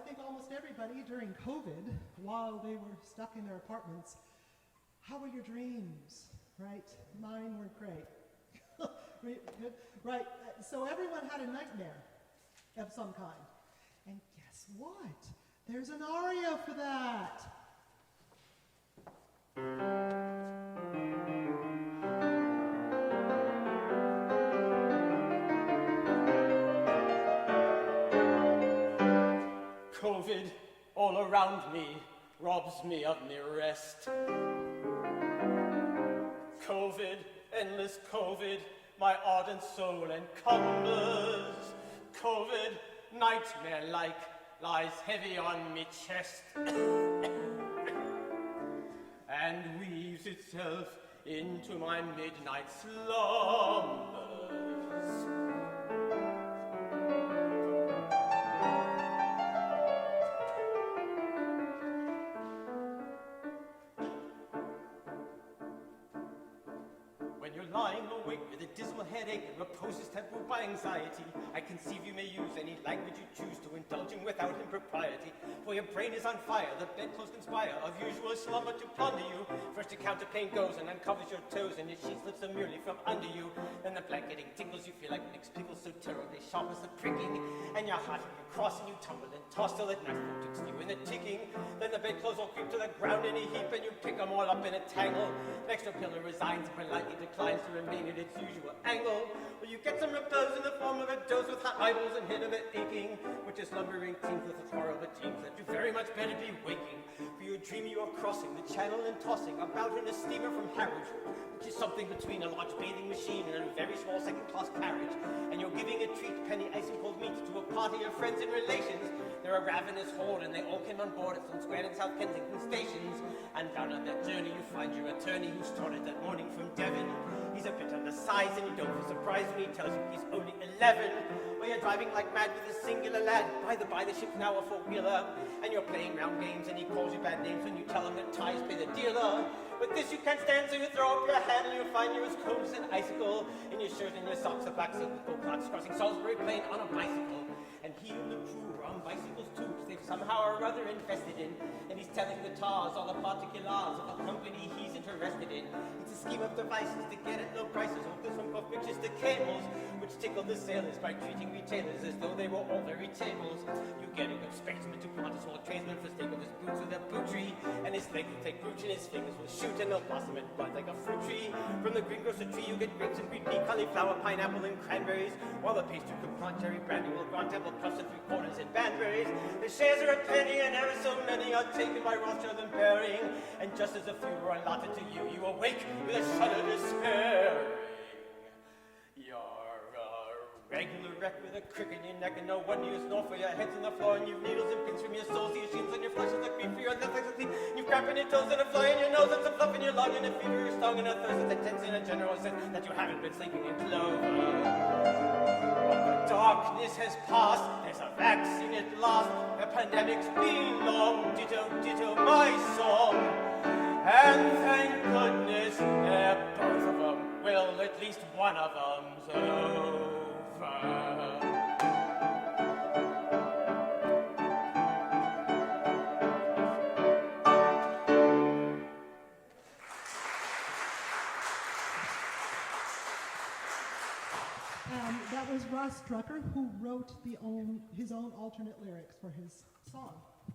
think almost everybody during COVID, while they were stuck in their apartments, how were your dreams, right? Mine were great. Right, so everyone had a nightmare of some kind. And guess what? There's an aria for that. COVID all around me robs me of me rest. COVID, endless COVID, my ardent soul encumbers. COVID, nightmare-like, lies heavy on me chest and weaves itself into my midnight slumbers. Lying awake with a dismal headache and repose is taboo'd by anxiety, I conceive you may use any language you choose to indulging without impropriety. For your brain is on fire, the bedclothes conspire of usual slumber to plunder you. First your counterpane goes and uncovers your toes, and your sheet slips demurely from under you. Then the blanketing tickles, you feel like mixed pickles so terribly sharp as the pricking, and your heart you cross and you tumble and toss till at night from twixt you in the ticking. Then the bedclothes all creep to the ground in a heap, and you pick them all up in a tangle. Next your pillow resigns and politely declines to remain at its usual angle. Well, you get some repose in the form of a dose with hot eyeballs and hit of it aching, which is slumbering teams with its horrible teams that you very much better be waking. For you dream you are crossing the channel and tossing about in a steamer from Harwich, which is something between a large bathing machine and a very small second-class carriage. And you're giving a treat, penny ice and cold meat, to a party of friends and relations. They're a ravenous horde, and they all came on board at some square in South Kensington stations. And down on that journey you find your attorney, who started that morning from Devon. He's a bit undersized, and you don't feel surprised when he tells you he's only 11. Well, you're driving like mad with a singular lad. By the by, the ship's now a four-wheeler, and you're playing round games, and he calls you bad names when you tell him that ties pay the dealer. But this you can't stand, so you throw up your hand, and you find you're as cold as an icicle. In your shirt and your socks, a black silk with gold clocks, crossing Salisbury Plain on a bicycle. And he and the crew are on bicycles too, which they've somehow or other invested in. And he's telling the tars all the particulars of the company he's interested in. It's a scheme of devices to get at low prices, hope from puff pictures to cables, which tickle the sailors by treating retailers as though they were all very tables. You get a good spokesman to plant a small tradesman for stake of his boots with a boot tree, and his leg will take brooch and his fingers will shoot, and they'll blossom and bud like a fruit tree. From the greengrocer tree you get grapes and green pea, cauliflower, pineapple, and cranberries, while the pastry cook plant cherry brandy will grant apple puffs and 3/4 in banberries. The shares are a penny, and ever so many are taken by Rothschild and Baring, and just as a few were allotted to you, you awake with a shudder despairing. You're a regular wreck with a crick in your neck, and no wonder you snore, for your head's on the floor, and you've needles and pins from your soles, your shins on your flesh, and the creep for your left legs, and you've cramp in your toes, and a fly in your nose, and some fluff in your lung, and a fever, your stung, and a thirst, and a tense, in a general sense that you haven't been sleeping in clover. But the darkness has passed, there's a vaccine at last, the pandemic's been long, ditto, ditto, my song. And thank goodness they're both of them, well, at least one of them's over. That was Druker, who wrote his own alternate lyrics for his song.